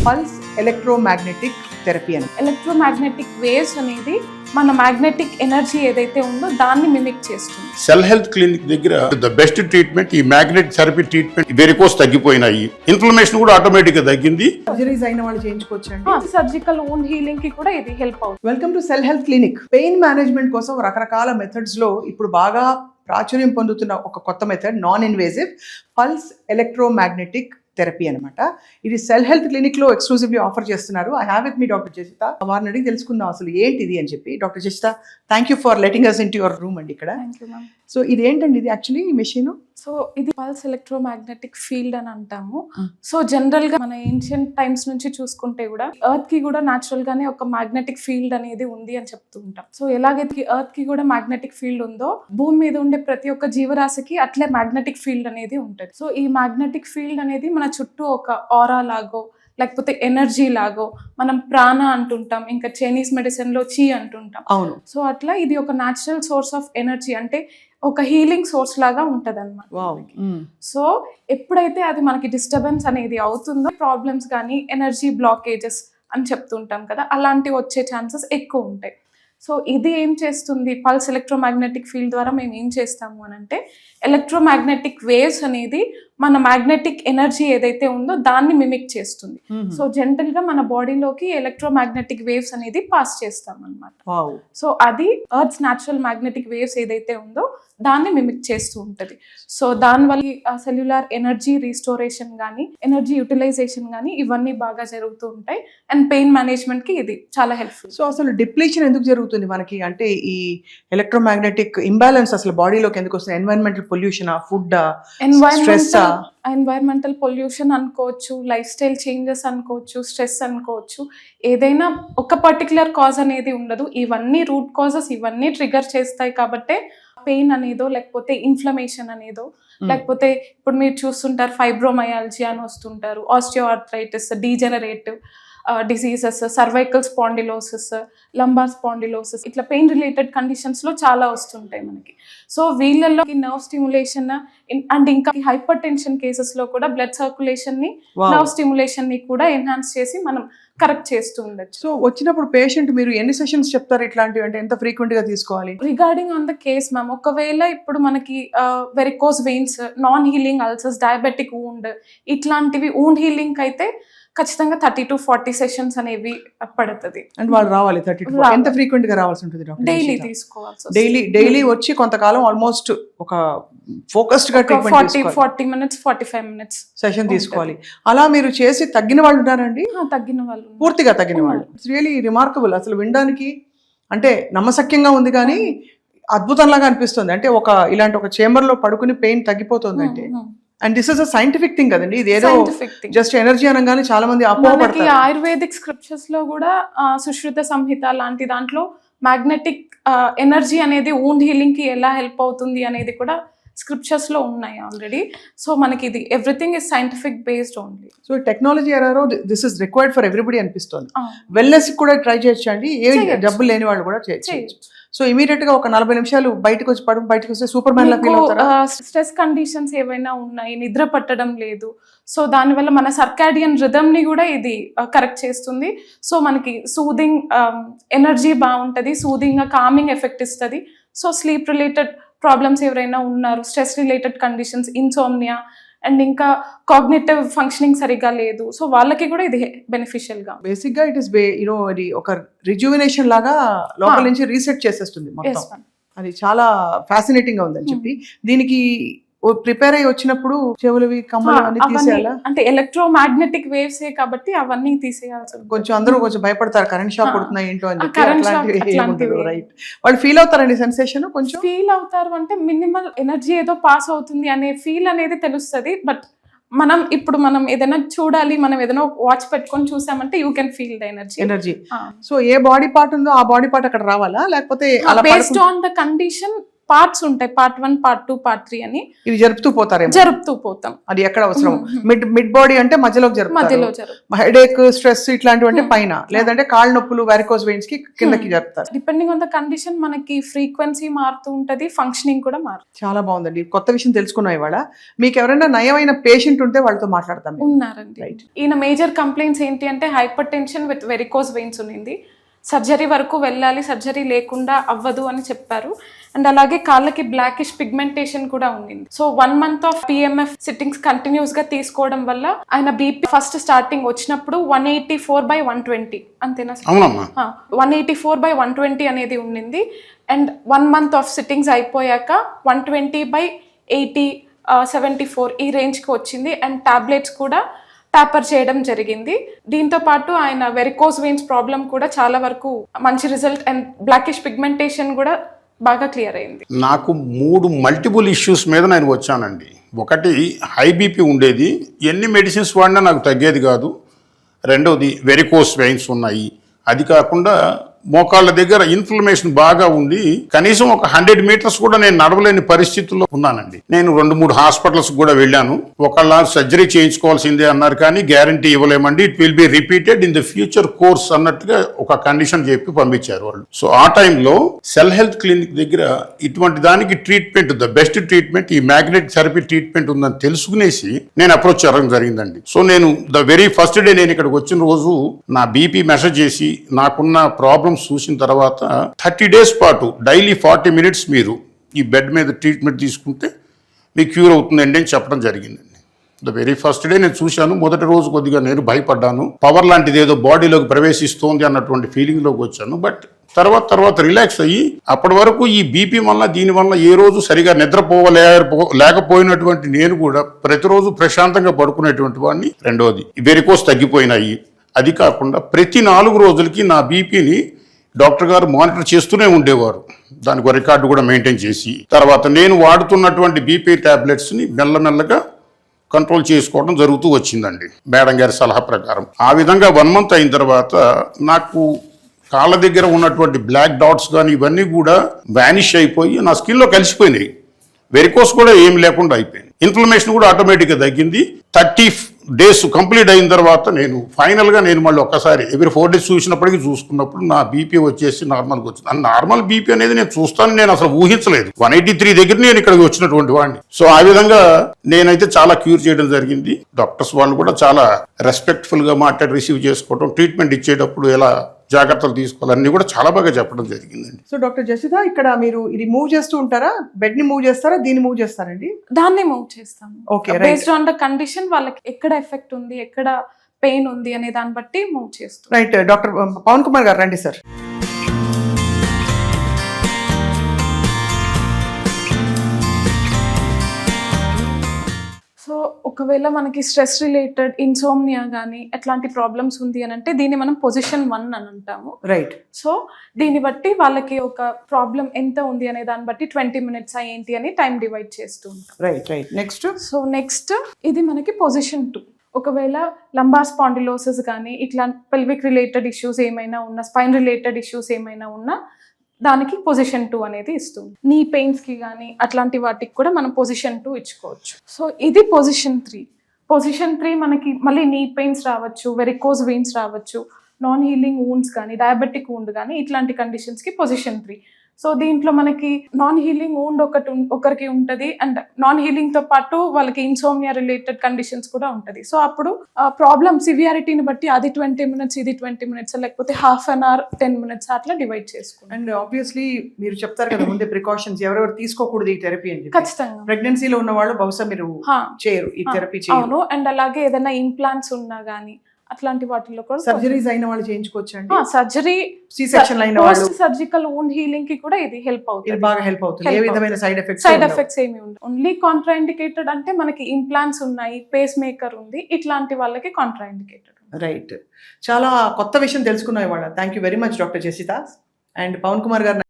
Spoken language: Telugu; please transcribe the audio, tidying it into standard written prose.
పల్స్ ఎలక్ట్రోమాగ్నెటిక్ థెరపీ అని. ఎలక్ట్రోమాగ్నెటిక్ వేవ్స్ అనేది మన మ్యాగ్నెటిక్ ఎనర్జీ ఏదైతే ఉందో దాన్ని మిమిక్ చేస్తుంది. సెల్ హెల్త్ క్లినిక్ దగ్గర ద బెస్ట్ ట్రీట్మెంట్ ఈ మ్యాగ్నెట్ థెరపీ ట్రీట్మెంట్. వెరికోస్ తగ్గిపోయినాయి, ఇన్ఫ్లమేషన్ కూడా ఆటోమేటిక్ గా తగ్గింది. సర్జరీస్ అయిన వాళ్ళు చేయించుకోవచ్చు. సర్జికల్ వూండ్ హీలింగ్ కి కూడా ఇది హెల్ప్ అవుతుంది. Welcome to cell health clinic. Pain management కోసం రకరకాల మెథడ్స్ లో ఇప్పుడు బాగా ప్రాచుర్యం పొందుతున్న ఒక కొత్త method non invasive pulse electromagnetic therapy అనమాట. ఇది సెల్ హెల్త్ క్లినిక్ లో ఎక్స్క్లూజివ్లీ ఆఫర్ చేస్తున్నారు. I have with me doctor Jasitha. వారిని అడిగి తెలుసుకుందాం అసలు ఏంటిది అని చెప్పి. Doctor Jasitha, thank you for letting us in to your room అండి ఇక్కడ. సో ఇది ఏంటండి, ఇది యాక్చువల్లీ ఈ మెషిన్? సో ఇది పల్స్ ఎలక్ట్రోమాగ్నెటిక్ ఫీల్డ్ అని అంటాము. సో జనరల్ గా మన ఏన్షియంట్ టైమ్స్ నుంచి చూసుకుంటే కూడా ఎర్త్ కి కూడా న్యాచురల్ గానే ఒక మ్యాగ్నెటిక్ ఫీల్డ్ అనేది ఉంది అని చెప్తూ ఉంటాం. సో ఎలాగైతే ఎర్త్ కి కూడా మ్యాగ్నెటిక్ ఫీల్డ్ ఉందో భూమి మీద ఉండే ప్రతి ఒక్క జీవరాశికి అట్లే మ్యాగ్నెటిక్ ఫీల్డ్ అనేది ఉంటుంది. సో ఈ మ్యాగ్నెటిక్ ఫీల్డ్ అనేది మన చుట్టూ ఒక ఆరా లాగో లేకపోతే ఎనర్జీ లాగో మనం ప్రాణ అంటుంటాం, ఇంకా చైనీస్ మెడిసిన్ లో చి అంటుంటాం. అవును. సో అట్లా ఇది ఒక న్యాచురల్ సోర్స్ ఆఫ్ ఎనర్జీ, అంటే ఒక హీలింగ్ సోర్స్ లాగా ఉంటది అనమాట. సో ఎప్పుడైతే అది మనకి డిస్టర్బెన్స్ అనేది అవుతుందో ప్రాబ్లమ్స్ కానీ ఎనర్జీ బ్లాకేజెస్ అని చెప్తుంటాం కదా, అలాంటివి వచ్చే ఛాన్సెస్ ఎక్కువ ఉంటాయి. సో ఇది ఏం చేస్తుంది, పల్స్ ఎలక్ట్రోమాగ్నెటిక్ ఫీల్డ్ ద్వారా మేము ఏం చేస్తాము అని అంటే ఎలక్ట్రోమాగ్నెటిక్ వేవ్స్ అనేది మన మ్యాగ్నెటిక్ ఎనర్జీ ఏదైతే ఉందో దాన్ని మిమిక్ చేస్తుంది. సో జనరల్ గా మన బాడీలోకి ఎలక్ట్రోమాగ్నెటిక్ వేవ్స్ అనేది పాస్ చేస్తాం అనమాట. సో అది ఎర్త్స్ న్యాచురల్ మ్యాగ్నెటిక్ వేవ్స్ ఏదైతే ఉందో దాన్ని మిమిక్ చేస్తూ ఉంటది. సో దానివల్ల సెల్యులార్ ఎనర్జీ రీస్టోరేషన్ కానీ ఎనర్జీ యూటిలైజేషన్ కానీ ఇవన్నీ బాగా జరుగుతూ ఉంటాయి. అండ్ పెయిన్ మేనేజ్మెంట్ కి ఇది చాలా హెల్ప్ఫుల్. సో అసలు డిప్లీషన్ ఎందుకు జరుగుతుంది మనకి, అంటే ఈ ఎలక్ట్రోమాగ్నెటిక్ ఇంబ్యాలెన్స్ అసలు బాడీలోకి ఎందుకు వస్తుంది? Environmental pollution, food, stress? Environmental pollution అనుకోవచ్చు, లైఫ్ స్టైల్ చేంజెస్ అనుకోవచ్చు, స్ట్రెస్ అనుకోవచ్చు. ఏదైనా ఒక పర్టికులర్ కాజ్ అనేది ఉండదు, ఇవన్నీ రూట్ కాజెస్ ఇవన్నీ ట్రిగర్ చేస్తాయి. కాబట్టే పెయిన్ అనేదో లేకపోతే ఇన్ఫ్లమేషన్ అనేదో లేకపోతే ఇప్పుడు మీరు చూస్తుంటారు ఫైబ్రోమయాలజీ అని వస్తుంటారు, osteoarthritis, degenerative diseases, cervical spondylosis, lumbar spondylosis, ఇట్లా పెయిన్ రిలేటెడ్ కండిషన్స్ లో చాలా వస్తుంటాయి మనకి. సో వీళ్ళల్లో నర్వ్ స్టిమ్యులేషన్ అండ్ ఇంకా హైపర్ టెన్షన్ కేసెస్ లో కూడా బ్లడ్ సర్క్యులేషన్ ని నర్వ్ స్టిమ్యులేషన్ ని కూడా ఎన్హాన్స్ చేసి మనం కరెక్ట్ చేస్తూ ఉండొచ్చు. సో వచ్చినప్పుడు పేషెంట్ మీరు ఎన్ని సెషన్స్ చెప్తారు ఇట్లాంటివి, అంటే ఎంత ఫ్రీక్వెంట్ గా తీసుకోవాలి? Regarding on the case ma'am, ఒకవేళ ఇప్పుడు మనకి varicose veins, non healing ulcers, diabetic wound ఇట్లాంటివి వూండ్ హీలింగ్ అయితే ఖచ్చితంగా 30 to 40 సెషన్స్ అనేవి పడుతుంది. అండ్ వాళ్ళు రావాలి 30 to 40. ఎంత ఫ్రీక్వెంట్ గా రావాల్సి ఉంటుంది డాక్టర్? డైలీ తీసుకోవాలి. డైలీ వచ్చి కొంతకాలం ఆల్మోస్ట్ ఒక ఫోకస్డ్ గా ట్రీట్మెంట్ 40 minutes 45 minutes సెషన్ తీసుకోవాలి. అలా మీరు చేసి తగ్గిన వాళ్ళు ఉన్నారండి? తగ్గిన వాళ్ళు, పూర్తిగా తగ్గిన వాళ్ళు. It's really remarkable. అసలు వినడానికి అంటే నమ్మశక్యంగా ఉంది కానీ అద్భుతంలాగా అనిపిస్తుంది. అంటే ఇలాంటి ఒక చేంబర్ లో పడుకుని పెయిన్ తగ్గిపోతుంది అంటే. And this is a scientific thing కదండి, ఇది ఏదో జస్ట్ ఎనర్జీ అనగానే చాలా మంది అపోహపడతారు. ఆయుర్వేదిక్ స్క్రిప్చర్స్ లో కూడా సుశ్రుత సంహిత లాంటి దాంట్లో మ్యాగ్నెటిక్ ఎనర్జీ అనేది వూండ్ హీలింగ్ కి ఎలా హెల్ప్ అవుతుంది అనేది కూడా స్క్రిప్చర్స్ లో ఉన్నాయి ఆల్రెడీ. సో మనకి ఇది everything is scientific based only. So technology ఎరారో this is required for everybody అనిపిస్తుంది. వెల్నెస్ కూడా ట్రై చేయొచ్చండి, ఏ డబ్బులు లేని వాళ్ళు కూడా చేయొచ్చు. సో ఇమీడియట్ గా ఒక 40 నిమిషాలు బయటకు వస్తే సూపర్ మ్యాన్ లా ఫీల్ అవుతారా? స్ట్రెస్ కండిషన్స్ ఏవైనా ఉన్నాయి, నిద్ర పట్టడం లేదు, సో దానివల్ల మన సర్కాడియన్ రిథమ్ ని కూడా ఇది కరెక్ట్ చేస్తుంది. సో మనకి సూదింగ్ ఎనర్జీ బాగుంటది, సూదింగ్ గా కామింగ్ ఎఫెక్ట్ ఇస్తుంది. సో స్లీప్ రిలేటెడ్ ప్రాబ్లమ్స్ ఎవరైనా ఉన్నారు, stress related conditions, insomnia and ఇంకా కాగ్నిటివ్ ఫంక్షనింగ్ సరిగా లేదు, సో వాళ్ళకి కూడా ఇది బెనిఫిషియల్ గా. బేసిక్ గా ఇట్ ఇస్ ఇది ఒక రిజ్యూవినేషన్ లాగా లోపల నుంచి రీసెట్ చేసేస్తుంది మొత్తం. అది చాలా ఫ్యాసినేటింగ్ గా ఉందని చెప్పి దీనికి ప్రిపేర్ అయ్యి వచ్చినప్పుడు చెవులవి కమ్మలు అన్ని తీసేయాలా? అంటే ఎలక్ట్రోమాగ్నెటిక్ వేవ్స్ కాబట్టి అవన్నీ తీసేయాల్సి. కొంచెం అందరూ కొంచెం భయపడతారు, కరెంట్ షాక్ కొడుతున్నాయి ఏంటో అని చెప్పి. రైట్, వాళ్ళు ఫీల్ అవుతారండి సెన్సేషన్? కొంచెం ఫీల్ అవుతారు అంటే మినిమల్ ఎనర్జీ ఏదో పాస్ అవుతుంది అనే ఫీల్ అనేది తెలుస్తుంది. బట్ మనం ఏదైనా చూడాలి, మనం ఏదైనా వాచ్ పెట్టుకొని చూసామంటే you can feel the energy. So A body part ఉందో ఆ బాడీ పార్ట్ అక్కడ రావాలా, లేకపోతే based on the condition parts ఉంటాయి, పార్ట్ 1, పార్ట్ 2, పార్ట్ 3 అని ఇవి జరుపుతూ పోతారేమో. జరుపుతూ పోతాం. అది ఎక్కడ అవసరం. మిడ్ బాడీ అంటే మధ్యలోకి మధ్యలో జరుపుతారు. హెడేక్, స్ట్రెస్ ఇట్లాంటివి అంటే పైన, లేదంటే కాళ్ళ నొప్పులు, వారికోస్ వెయిన్స్ కి కిందకి జరుపుతారు. డిపెండింగ్ ఆన్ ద కండిషన్ మనకి ఫ్రీక్వెన్సీ మారుతూ ఉంటది, ఫంక్షనింగ్ కూడా మారుతుంది. చాలా బాగుందండి, కొత్త విషయం తెలుసుకున్నాం ఇవాళ. మీకు ఎవరైనా నయమైన పేషెంట్ ఉంటే వాళ్ళతో మాట్లాడతాం. ఉన్నారండి. ఈయన మేజర్ కంప్లైంట్స్ ఏంటి అంటే hyper tension with varicose veins ఉన్నింది. సర్జరీ వరకు వెళ్ళాలి, సర్జరీ లేకుండా అవ్వదు అని చెప్పారు. అండ్ అలాగే కాళ్ళకి బ్లాకిష్ పిగ్మెంటేషన్ కూడా ఉండింది. So 1 month of PMF sittings continuous గా తీసుకోవడం వల్ల ఆయన బీపీ ఫస్ట్ స్టార్టింగ్ వచ్చినప్పుడు 184/120 అంతేనా? 184/120 అనేది ఉండింది. అండ్ 1 month ఆఫ్ సిట్టింగ్స్ అయిపోయాక 120/80, 74 ఈ రేంజ్కి వచ్చింది. అండ్ టాబ్లెట్స్ కూడా టాపర్ చేయడం జరిగింది. దీంతో పాటు ఆయన వెరికోస్ వెయిన్స్ ప్రాబ్లం కూడా చాలా వరకు మంచి రిజల్ట్ అండ్ బ్లాకిష్ పిగ్మెంటేషన్ కూడా బాగా క్లియర్ అయింది. నాకు 3 మల్టిపుల్ ఇష్యూస్ మీద నేను వచ్చానండి. ఒకటి హై బీపీ ఉండేది, ఎన్ని మెడిసిన్స్ వాడినా నాకు తగ్గేది కాదు. రెండవది వెరికోస్ వెయిన్స్ ఉన్నాయి. అది కాకుండా మోకాళ్ళ దగ్గర ఇన్ఫ్లమేషన్ బాగా ఉండి కనీసం ఒక 100 meters కూడా నేను నడవలేని పరిస్థితుల్లో ఉన్నానండి. నేను 2-3 హాస్పిటల్స్ కూడా వెళ్ళాను. ఒకళ్ళ సర్జరీ చేయించుకోవాల్సిందే అన్నారు, కానీ గ్యారంటీ ఇవ్వలేమండి, it will be repeated in the future course అన్నట్టుగా ఒక కండిషన్ చెప్పి పంపించారు వాళ్ళు. సో ఆ టైంలో సెల్ హెల్త్ క్లినిక్ దగ్గర ఇటువంటి దానికి ట్రీట్మెంట్, ద బెస్ట్ ట్రీట్మెంట్ ఈ మ్యాగ్నెట్ థెరపీ ట్రీట్మెంట్ ఉందని తెలుసుకునేసి నేను అప్రోచ్ అవ్వడం జరిగిందండి. సో నేను ద వెరీ ఫస్ట్ డే నేను ఇక్కడికి వచ్చిన రోజు నా బీపీ మెసేజ్ చేసి నాకున్న ప్రాబ్లమ్ చూసిన తర్వాత 30 days పాటు డైలీ 40 minutes మీరు ఈ బెడ్ మీద ట్రీట్మెంట్ తీసుకుంటే మీకు క్యూర్ అవుతుందండి అని చెప్పడం జరిగిందండి. ద వెరీ ఫస్ట్ డే నేను చూశాను. మొదటి రోజు కొద్దిగా నేను భయపడ్డాను, పవర్ లాంటిది ఏదో బాడీలోకి ప్రవేశిస్తోంది అన్నటువంటి ఫీలింగ్లోకి వచ్చాను. బట్ తర్వాత రిలాక్స్ అయ్యి అప్పటి వరకు ఈ బీపీ వల్ల దీనివల్ల ఏ రోజు సరిగా లేకపోయినటువంటి నేను కూడా ప్రతిరోజు ప్రశాంతంగా పడుకునేటువంటి వాడిని. రెండవది వెరికోస్ తగ్గిపోయినాయి. అది కాకుండా ప్రతి 4 రోజులకి నా బీపీని డాక్టర్ గారు మానిటర్ చేస్తూనే ఉండేవారు. దానికి ఒక రికార్డు కూడా మెయింటైన్ చేసి తర్వాత నేను వాడుతున్నటువంటి బీపీ టాబ్లెట్స్ని మెల్లమెల్లగా కంట్రోల్ చేసుకోవడం జరుగుతూ వచ్చిందండి మేడం గారి సలహా ప్రకారం. ఆ విధంగా 1 month అయిన తర్వాత నాకు కాళ్ళ దగ్గర ఉన్నటువంటి బ్లాక్ డాట్స్ కానీ ఇవన్నీ కూడా వ్యానిష్ అయిపోయి నా స్కిన్లో కలిసిపోయినాయి. వెరికోస్ కూడా ఏం లేకుండా అయిపోయింది. ఇన్ఫ్లమేషన్ కూడా ఆటోమేటిక్గా తగ్గింది. 30 days కంప్లీట్ అయిన తర్వాత నేను ఫైనల్గా మళ్ళీ ఒక్కసారి ఎవ్రీ 4 days చూసినప్పటికీ చూసుకున్నప్పుడు నా బీపీ వచ్చేసి నార్మల్గా వచ్చింది. ఆ నార్మల్ బీపీ అనేది నేను చూస్తాను, నేను అసలు ఊహించలేదు. 183 దగ్గర నేను ఇక్కడికి వచ్చినటువంటి వాడిని. సో ఆ విధంగా నేనైతే చాలా క్యూర్ చేయడం జరిగింది. డాక్టర్స్ వాళ్ళు కూడా చాలా రెస్పెక్ట్ఫుల్గా మాట్లాడి రిసీవ్ చేసుకోవడం, ట్రీట్మెంట్ ఇచ్చేటప్పుడు ఎలా జాగ్రత్తలు తీసుకోవాలన్నీ కూడా చాలా బాగా చెప్పడం జరిగిందండి. సో డాక్టర్ జసిత, ఇక్కడ మీరు ఇది మూవ్ చేస్తూ ఉంటారా? బెడ్ ని మూవ్ చేస్తారా, దీన్ని మూవ్ చేస్తారండి? దాన్ని మూవ్ చేస్తాము. Okay, based on the condition వాళ్ళకి ఎక్కడ ఎఫెక్ట్ ఉంది, ఎక్కడ పెయిన్ ఉంది అనే దాన్ని బట్టి మూవ్ చేస్తాం. రైట్. డాక్టర్ పవన్ కుమార్ గారు రండి సార్. సో ఒకవేళ మనకి స్ట్రెస్ రిలేటెడ్ ఇన్సోమ్నియా కానీ ఎట్లాంటి ప్రాబ్లమ్స్ ఉంది అని అంటే దీన్ని మనం పొజిషన్ 1 అని అంటాము. రైట్. సో దీన్ని బట్టి వాళ్ళకి ఒక ప్రాబ్లం ఎంత ఉంది అనే దాన్ని బట్టి 20 minutes ఏంటి అని టైం డివైడ్ చేస్తూ ఉంటాం. రైట్. నెక్స్ట్. సో నెక్స్ట్ ఇది మనకి పొజిషన్ 2. ఒకవేళ లంబార్ స్పాండిలోసిస్ కానీ ఇట్లా పెల్విక్ రిలేటెడ్ ఇష్యూస్ ఏమైనా ఉన్నా, స్పైన్ రిలేటెడ్ ఇష్యూస్ ఏమైనా ఉన్నా దానికి పొజిషన్ 2 అనేది ఇస్తుంది. నీ పెయిన్స్కి కానీ అట్లాంటి వాటికి కూడా మనం పొజిషన్ 2 ఇచ్చుకోవచ్చు. సో ఇది పొజిషన్ 3. పొజిషన్ 3 మనకి మళ్ళీ నీ పెయిన్స్ రావచ్చు, వెరికోస్ వెయిన్స్ రావచ్చు, నాన్ హీలింగ్ వూండ్స్ కానీ, డయాబెటిక్ వూండ్ కానీ ఇట్లాంటి కండిషన్స్కి పొజిషన్ 3. సో దీంట్లో మనకి నాన్ హీలింగ్ వూండ్ ఒకరికి ఉంటుంది అండ్ నాన్ హీలింగ్ తో పాటు వాళ్ళకి ఇన్సోమ్నియా రిలేటెడ్ కండిషన్స్ కూడా ఉంటుంది. సో అప్పుడు ప్రాబ్లమ్ సివియారిటీని బట్టి అది 20 minutes, ఇది 20 minutes, లేకపోతే half an hour, 10 minutes అట్లా డివైడ్ చేసుకుంటాం. అండ్ ఆబ్వియస్లీ మీరు చెప్తారు కదా ముందే ప్రికాషన్స్ ఎవరెవరు తీసుకోకూడదు ఈ థెరపీ అని. ఖచ్చితంగా ప్రెగ్నెన్సీలో ఉన్న వాళ్ళు బహుశా మీరు చేయరు ఈ థెరపీ. అవును. అండ్ అలాగే ఏదైనా ఇంప్లాంట్స్ ఉన్నా గానీ అట్లాంటి వాటిల్లో కూడా సర్జరీస్ అయిన వాళ్ళు చేయించుకోవచ్చు అండి. సర్జరీ, సి సెక్షన్ అయిన వాళ్ళు, సర్జికల్ వూండ్ హీలింగ్ కి కూడా ఇది హెల్ప్ అవుతుంది. బాగా హెల్ప్ అవుతుంది. ఏ విధమైన సైడ్ ఎఫెక్ట్స్ ఏమి ఉండవు. ఓన్లీ కాంట్రాఇండికేటెడ్ అంటే మనకి ఇంప్లాంట్స్ ఉన్నాయి, పేస్ మేకర్ ఉంది, ఇట్లాంటి వాళ్ళకి కాంట్రాఇండికేటెడ్. రైట్. చాలా కొత్త విషయం తెలుసుకున్నాయి వాళ్ళ. Thank you very much doctor Jasitha. And Pavan Kumar గారు